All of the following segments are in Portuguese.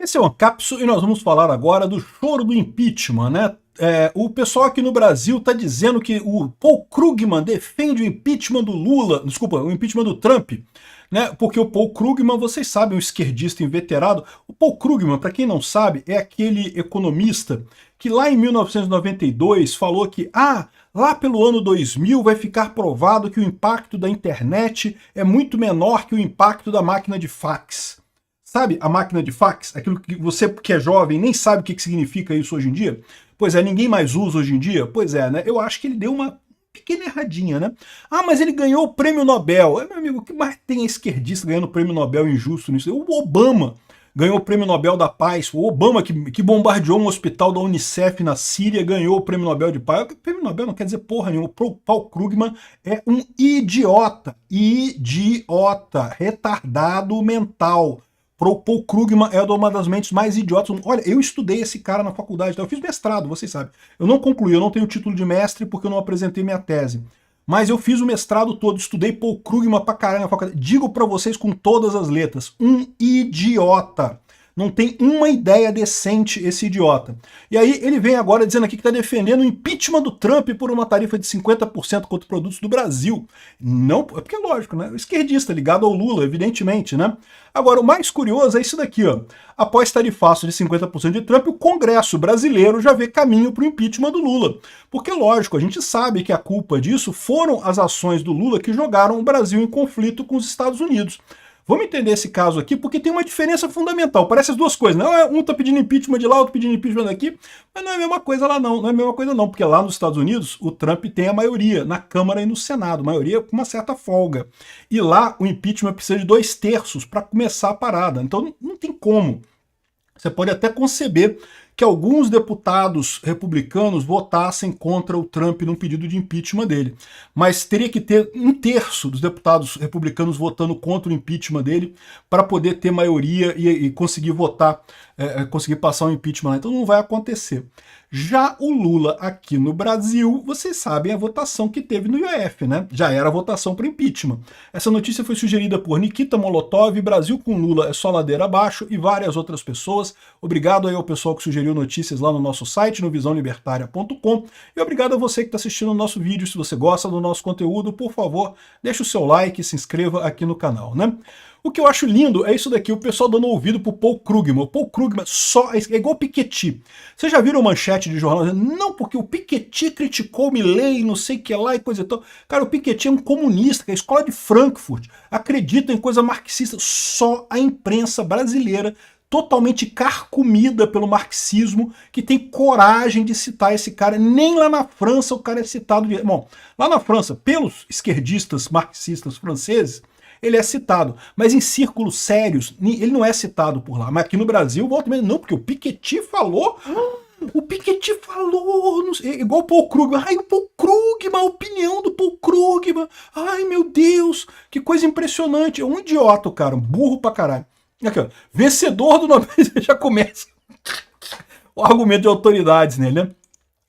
Esse é o Ancapso e nós vamos falar agora do choro do impeachment, né? O pessoal aqui no Brasil está dizendo que o Paul Krugman defende o impeachment do Lula, desculpa, o impeachment do Trump, né? Porque o Paul Krugman, vocês sabem, um esquerdista inveterado. O Paul Krugman, para quem não sabe, é aquele economista que lá em 1992 falou que, lá pelo ano 2000 vai ficar provado que o impacto da internet é muito menor que o impacto da máquina de fax. Sabe a máquina de fax? Aquilo que você que é jovem nem sabe o que significa isso hoje em dia? Pois é, ninguém mais usa hoje em dia? Pois é, né? Eu acho que ele deu uma pequena erradinha, né? Mas ele ganhou o prêmio Nobel. Meu amigo, o que mais tem a esquerdista ganhando o prêmio Nobel injusto nisso? O Obama ganhou o prêmio Nobel da Paz. O Obama, que bombardeou um hospital da Unicef na Síria, ganhou o prêmio Nobel de Paz. O prêmio Nobel não quer dizer porra nenhuma. O Paul Krugman é um idiota. Idiota. Retardado mental. Paul Krugman é uma das mentes mais idiotas. Olha, eu estudei esse cara na faculdade, então eu fiz mestrado, vocês sabem. Eu não concluí, eu não tenho título de mestre porque eu não apresentei minha tese. Mas eu fiz o mestrado todo, estudei Paul Krugman pra caralho na faculdade. Digo pra vocês com todas as letras, um idiota. Não tem uma ideia decente esse idiota. E aí ele vem agora dizendo aqui que está defendendo o impeachment do Trump por uma tarifa de 50% contra produtos do Brasil. Não, é porque é lógico, né? O esquerdista ligado ao Lula, evidentemente, né? Agora, o mais curioso é isso daqui, ó. Após tarifaço de 50% de Trump, o Congresso brasileiro já vê caminho para o impeachment do Lula. Porque, lógico, a gente sabe que a culpa disso foram as ações do Lula que jogaram o Brasil em conflito com os Estados Unidos. Vamos entender esse caso aqui, porque tem uma diferença fundamental. Parece as duas coisas, não é um tá pedindo impeachment de lá, outro pedindo impeachment daqui, mas não é a mesma coisa lá não, não é a mesma coisa não, porque lá nos Estados Unidos o Trump tem a maioria, na Câmara e no Senado, maioria com uma certa folga. E lá o impeachment precisa de 2/3 para começar a parada, então não tem como. Você pode até conceber que alguns deputados republicanos votassem contra o Trump num pedido de impeachment dele. Mas teria que ter 1/3 dos deputados republicanos votando contra o impeachment dele para poder ter maioria e conseguir votar, conseguir passar o impeachment lá. Então não vai acontecer. Já o Lula aqui no Brasil, vocês sabem a votação que teve no IOF, né? Já era a votação para impeachment. Essa notícia foi sugerida por Nikita Molotov, Brasil com Lula é só ladeira abaixo e várias outras pessoas. Obrigado aí ao pessoal que sugeriu notícias lá no nosso site, no visãolibertaria.com. E obrigado a você que está assistindo o nosso vídeo. Se você gosta do nosso conteúdo, por favor, deixe o seu like e se inscreva aqui no canal, né? O que eu acho lindo é isso daqui, o pessoal dando ouvido pro Paul Krugman. O Paul Krugman é igual o Piketty. Vocês já viram manchete de jornal dizendo, não, porque o Piketty criticou o Milley, não sei o que lá e coisa e tal. Cara, o Piketty é um comunista, que é a escola de Frankfurt, acredita em coisa marxista. Só a imprensa brasileira, totalmente carcomida pelo marxismo, que tem coragem de citar esse cara. Nem lá na França o cara é citado. Bom, lá na França, pelos esquerdistas marxistas franceses, ele é citado, mas em círculos sérios, ele não é citado por lá. Mas aqui no Brasil, volta mesmo, não, porque o Piketty falou, o Piketty falou, igual o Paul Krugman, o Paul Krugman, a opinião do Paul Krugman, ai meu Deus, que coisa impressionante, é um idiota o cara, um burro pra caralho. Aqui, ó, vencedor do Nobel, já começa o argumento de autoridades nele, né?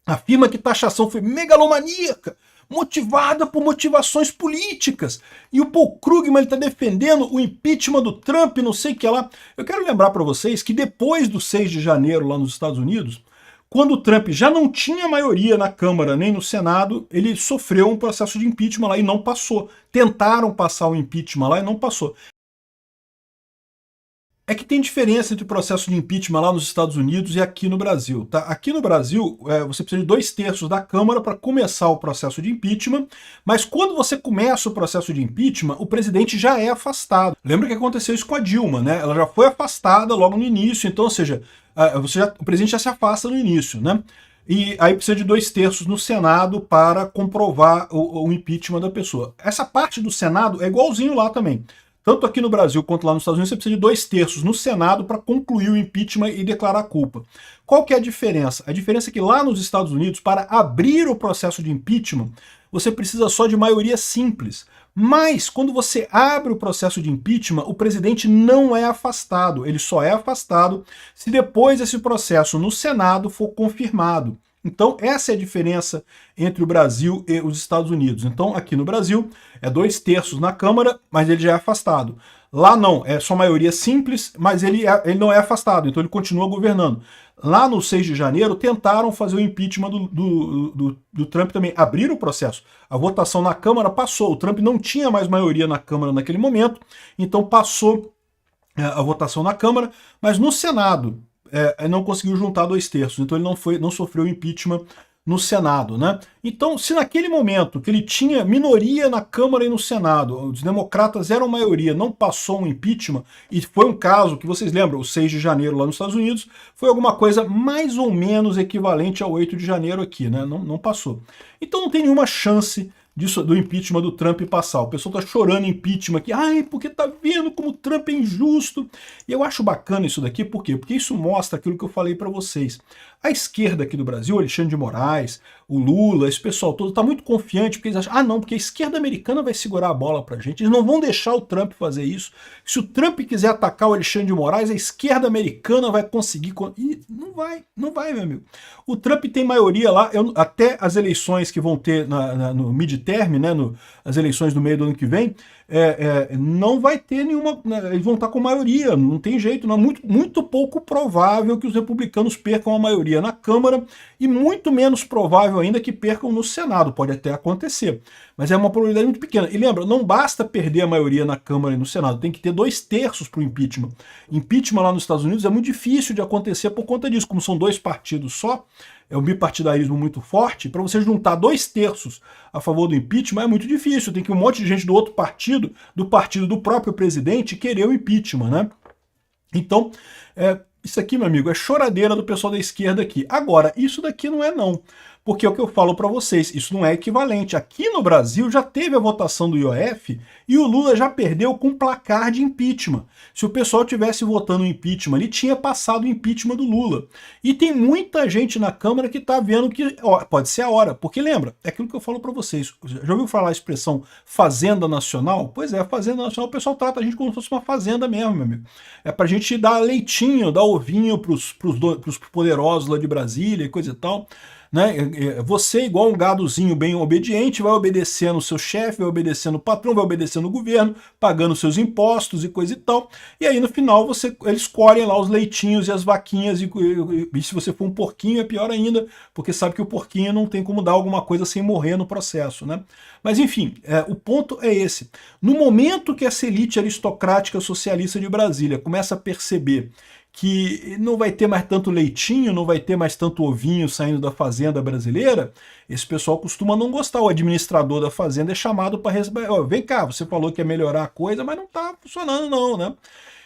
Afirma que taxação foi megalomaníaca, motivada por motivações políticas. E o Paul Krugman está defendendo o impeachment do Trump, não sei o que lá. Eu quero lembrar para vocês que depois do 6 de janeiro lá nos Estados Unidos, quando o Trump já não tinha maioria na Câmara nem no Senado, ele sofreu um processo de impeachment lá e não passou. Tentaram passar o impeachment lá e não passou. É que tem diferença entre o processo de impeachment lá nos Estados Unidos e aqui no Brasil. Tá? Aqui no Brasil, você precisa de 2/3 da Câmara para começar o processo de impeachment, mas quando você começa o processo de impeachment, o presidente já é afastado. Lembra que aconteceu isso com a Dilma, né? Ela já foi afastada logo no início, então, ou seja, o presidente já se afasta no início, né? E aí precisa de 2/3 no Senado para comprovar o impeachment da pessoa. Essa parte do Senado é igualzinho lá também. Tanto aqui no Brasil quanto lá nos Estados Unidos, você precisa de 2/3 no Senado para concluir o impeachment e declarar a culpa. Qual que é a diferença? A diferença é que lá nos Estados Unidos, para abrir o processo de impeachment, você precisa só de maioria simples. Mas, quando você abre o processo de impeachment, o presidente não é afastado. Ele só é afastado se depois esse processo no Senado for confirmado. Então, essa é a diferença entre o Brasil e os Estados Unidos. Então, aqui no Brasil, é 2/3 na Câmara, mas ele já é afastado. Lá não, é só maioria simples, mas ele não é afastado, então ele continua governando. Lá no 6 de janeiro, tentaram fazer o impeachment do Trump também, abriram o processo. A votação na Câmara passou, o Trump não tinha mais maioria na Câmara naquele momento, então passou a votação na Câmara, mas no Senado não conseguiu juntar 2/3, então ele não sofreu impeachment no Senado, né? Então, se naquele momento que ele tinha minoria na Câmara e no Senado, os democratas eram maioria, não passou um impeachment, e foi um caso que vocês lembram, o 6 de janeiro lá nos Estados Unidos, foi alguma coisa mais ou menos equivalente ao 8 de janeiro aqui, né? Não passou. Então não tem nenhuma chance do impeachment do Trump passar. O pessoal tá chorando impeachment aqui, ai, porque tá vendo como o Trump é injusto. E eu acho bacana isso daqui, por quê? Porque isso mostra aquilo que eu falei para vocês. A esquerda aqui do Brasil, o Alexandre de Moraes, o Lula, esse pessoal todo, tá muito confiante, porque eles acham, não, porque a esquerda americana vai segurar a bola pra gente, eles não vão deixar o Trump fazer isso. Se o Trump quiser atacar o Alexandre de Moraes, a esquerda americana vai conseguir... E não vai, meu amigo. O Trump tem maioria lá, até as eleições que vão ter no midterm, né, as eleições do meio do ano que vem, não vai ter nenhuma... Eles vão estar com maioria, não tem jeito, não. Muito pouco provável que os republicanos percam a maioria na Câmara e muito menos provável ainda que percam no Senado, pode até acontecer. Mas é uma probabilidade muito pequena. E lembra, não basta perder a maioria na Câmara e no Senado, tem que ter 2/3 para o impeachment. Impeachment lá nos Estados Unidos é muito difícil de acontecer por conta disso, como são 2 partidos só, é um bipartidarismo muito forte, para você juntar 2/3 a favor do impeachment é muito difícil, tem que um monte de gente do outro partido, do partido do próprio presidente, querer o impeachment, né? Então, isso aqui, meu amigo, é choradeira do pessoal da esquerda aqui. Agora, isso daqui não é não. Porque é o que eu falo para vocês, isso não é equivalente. Aqui no Brasil já teve a votação do IOF e o Lula já perdeu com placar de impeachment. Se o pessoal tivesse votando o impeachment, ele tinha passado o impeachment do Lula. E tem muita gente na Câmara que está vendo que pode ser a hora. Porque lembra, é aquilo que eu falo para vocês. Já ouviu falar a expressão Fazenda Nacional? Pois é, a Fazenda Nacional, o pessoal trata a gente como se fosse uma fazenda mesmo, meu amigo. É pra gente dar leitinho, dar ovinho pros poderosos lá de Brasília e coisa e tal. Né? Você, igual um gadozinho bem obediente, vai obedecendo o seu chefe, vai obedecendo o patrão, vai obedecendo o governo, pagando seus impostos e coisa e tal. E aí no final eles colhem lá os leitinhos e as vaquinhas, e se você for um porquinho é pior ainda, porque sabe que o porquinho não tem como dar alguma coisa sem morrer no processo, né? Mas enfim, o ponto é esse. No momento que essa elite aristocrática socialista de Brasília começa a perceber que não vai ter mais tanto leitinho, não vai ter mais tanto ovinho saindo da fazenda brasileira, esse pessoal costuma não gostar. O administrador da fazenda é chamado para receber, vem cá, você falou que ia melhorar a coisa, mas não está funcionando não, né?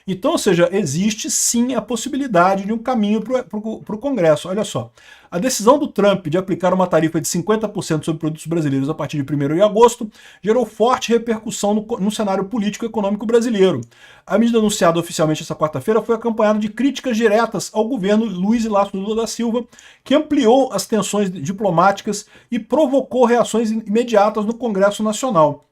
Então, ou seja, existe sim a possibilidade de um caminho para o Congresso. Olha só, a decisão do Trump de aplicar uma tarifa de 50% sobre produtos brasileiros a partir de 1º de agosto gerou forte repercussão no cenário político e econômico brasileiro. A medida anunciada oficialmente esta quarta-feira foi acompanhada de críticas diretas ao governo Luiz Inácio Lula da Silva, que ampliou as tensões diplomáticas e provocou reações imediatas no Congresso Nacional.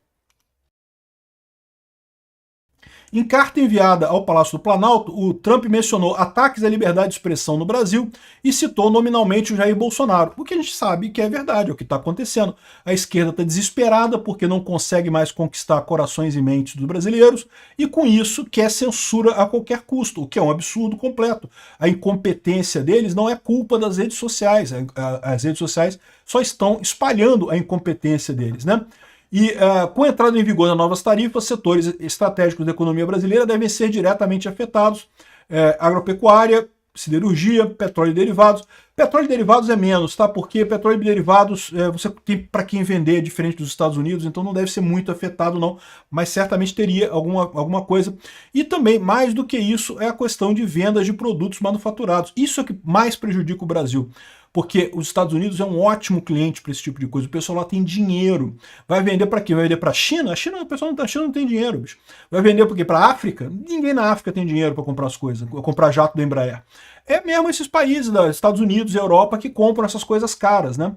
Em carta enviada ao Palácio do Planalto, o Trump mencionou ataques à liberdade de expressão no Brasil e citou nominalmente o Jair Bolsonaro, o que a gente sabe que é verdade, é o que está acontecendo. A esquerda está desesperada porque não consegue mais conquistar corações e mentes dos brasileiros e, com isso, quer censura a qualquer custo, o que é um absurdo completo. A incompetência deles não é culpa das redes sociais, as redes sociais só estão espalhando a incompetência deles, né? E com a entrada em vigor das novas tarifas, setores estratégicos da economia brasileira devem ser diretamente afetados. Agropecuária, siderurgia, petróleo e derivados. Petróleo e derivados é menos, tá? Porque petróleo e derivados você tem para quem vender, diferente dos Estados Unidos, então não deve ser muito afetado não, mas certamente teria alguma coisa. E também, mais do que isso, é a questão de vendas de produtos manufaturados. Isso é que mais prejudica o Brasil. Porque os Estados Unidos é um ótimo cliente para esse tipo de coisa. O pessoal lá tem dinheiro. Vai vender para quê? Vai vender para a China? O pessoal da China não tem dinheiro, bicho. Vai vender para quê? Para a África? Ninguém na África tem dinheiro para comprar as coisas, comprar jato da Embraer. É mesmo esses países, Estados Unidos e Europa, que compram essas coisas caras, né?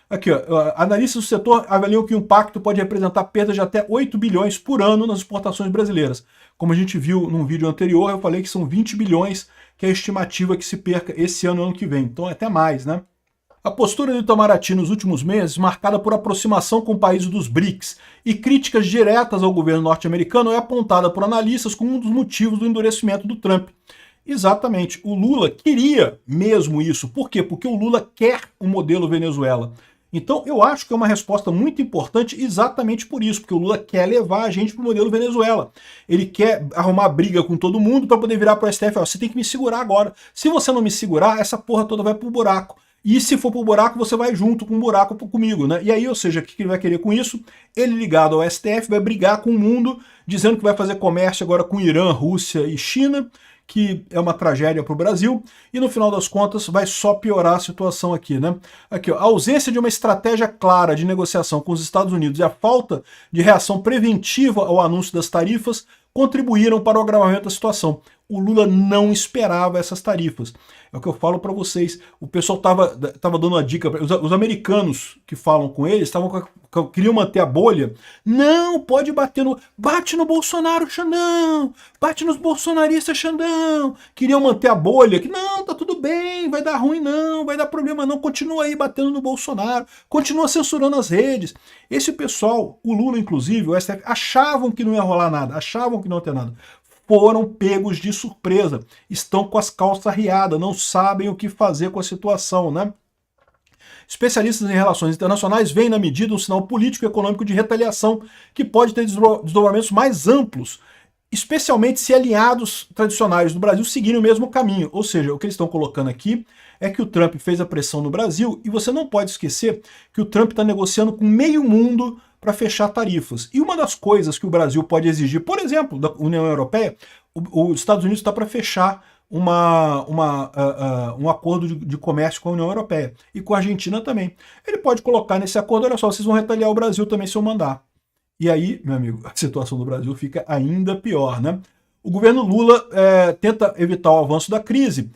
Aqui, ó, analistas do setor avaliam que o impacto pode representar perda de até 8 bilhões por ano nas exportações brasileiras. Como a gente viu num vídeo anterior, eu falei que são 20 bilhões que é a estimativa que se perca esse ano e ano que vem. Então é até mais, né? A postura do Itamaraty nos últimos meses, marcada por aproximação com países dos BRICS e críticas diretas ao governo norte-americano, é apontada por analistas como um dos motivos do endurecimento do Trump. Exatamente, o Lula queria mesmo isso. Por quê? Porque o Lula quer um modelo Venezuela. Então eu acho que é uma resposta muito importante exatamente por isso, porque o Lula quer levar a gente para o modelo Venezuela. Ele quer arrumar briga com todo mundo para poder virar para o STF, ó, você tem que me segurar agora. Se você não me segurar, essa porra toda vai pro buraco. E se for pro buraco, você vai junto com o buraco comigo, né? E aí, ou seja, o que ele vai querer com isso? Ele ligado ao STF vai brigar com o mundo, dizendo que vai fazer comércio agora com Irã, Rússia e China, que é uma tragédia para o Brasil, e no final das contas vai só piorar a situação aqui, né? Aqui, ó, a ausência de uma estratégia clara de negociação com os Estados Unidos e a falta de reação preventiva ao anúncio das tarifas contribuíram para o agravamento da situação. O Lula não esperava essas tarifas. É o que eu falo para vocês. O pessoal tava dando uma dica. Os americanos que falam com eles queriam manter a bolha. Não, pode bater no... Bate no Bolsonaro, Xandão! Bate nos bolsonaristas, Xandão! Queriam manter a bolha. Que não, tá tudo bem, vai dar ruim não, vai dar problema não. Continua aí batendo no Bolsonaro. Continua censurando as redes. Esse pessoal, o Lula inclusive, o STF, achavam que não ia rolar nada. Achavam que não ia ter nada. Foram pegos de surpresa, estão com as calças arriadas, não sabem o que fazer com a situação, né? Especialistas em relações internacionais veem na medida um sinal político e econômico de retaliação que pode ter desdobramentos mais amplos, especialmente se aliados tradicionais do Brasil seguirem o mesmo caminho. Ou seja, o que eles estão colocando aqui é que o Trump fez a pressão no Brasil e você não pode esquecer que o Trump está negociando com meio mundo para fechar tarifas. E uma das coisas que o Brasil pode exigir, por exemplo, da União Europeia, os Estados Unidos está para fechar um acordo de comércio com a União Europeia e com a Argentina também. Ele pode colocar nesse acordo, olha só, vocês vão retaliar o Brasil também se eu mandar. E aí, meu amigo, a situação do Brasil fica ainda pior, né? O governo Lula tenta evitar o avanço da crise.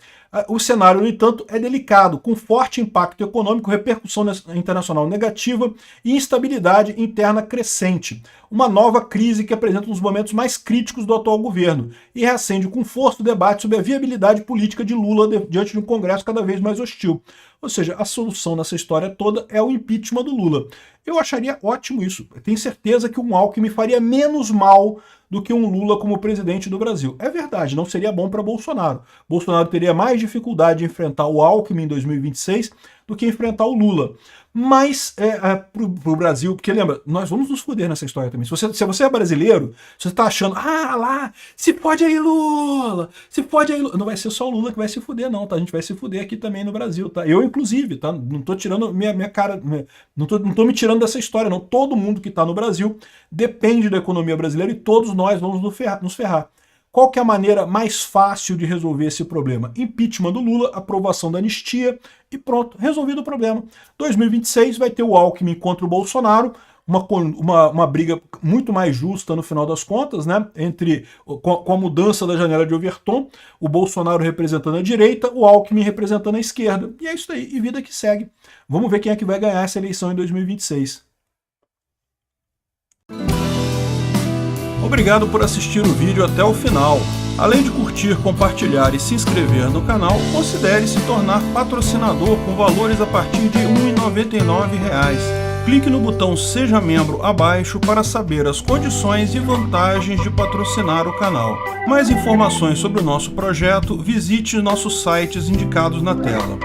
O cenário, no entanto, é delicado, com forte impacto econômico, repercussão internacional negativa e instabilidade interna crescente. Uma nova crise que apresenta um dos momentos mais críticos do atual governo e reacende com força o debate sobre a viabilidade política de Lula diante de um Congresso cada vez mais hostil. Ou seja, a solução nessa história toda é o impeachment do Lula. Eu acharia ótimo isso. Eu tenho certeza que um Alckmin faria menos mal do que um Lula como presidente do Brasil. É verdade, não seria bom para Bolsonaro. Bolsonaro teria mais dificuldade de enfrentar o Alckmin em 2026 do que enfrentar o Lula. Mas para o Brasil, porque lembra, nós vamos nos fuder nessa história também. Se você é brasileiro, você está achando, lá, se pode aí Lula, se pode aí Lula. Não vai ser só o Lula que vai se fuder não, tá? A gente vai se fuder aqui também no Brasil, tá? Eu inclusive, tá? Não estou tirando minha cara, não tô me tirando dessa história não. Todo mundo que está no Brasil depende da economia brasileira e todos nós vamos nos ferrar. Qual que é a maneira mais fácil de resolver esse problema? Impeachment do Lula, aprovação da anistia e pronto, resolvido o problema. 2026 vai ter o Alckmin contra o Bolsonaro, uma briga muito mais justa no final das contas, né? Com a mudança da janela de Overton, o Bolsonaro representando a direita, o Alckmin representando a esquerda. E é isso aí, e vida que segue. Vamos ver quem é que vai ganhar essa eleição em 2026. Obrigado por assistir o vídeo até o final. Além de curtir, compartilhar e se inscrever no canal, considere se tornar patrocinador com valores a partir de R$ 1,99. Clique no botão Seja Membro abaixo para saber as condições e vantagens de patrocinar o canal. Mais informações sobre o nosso projeto, visite nossos sites indicados na tela.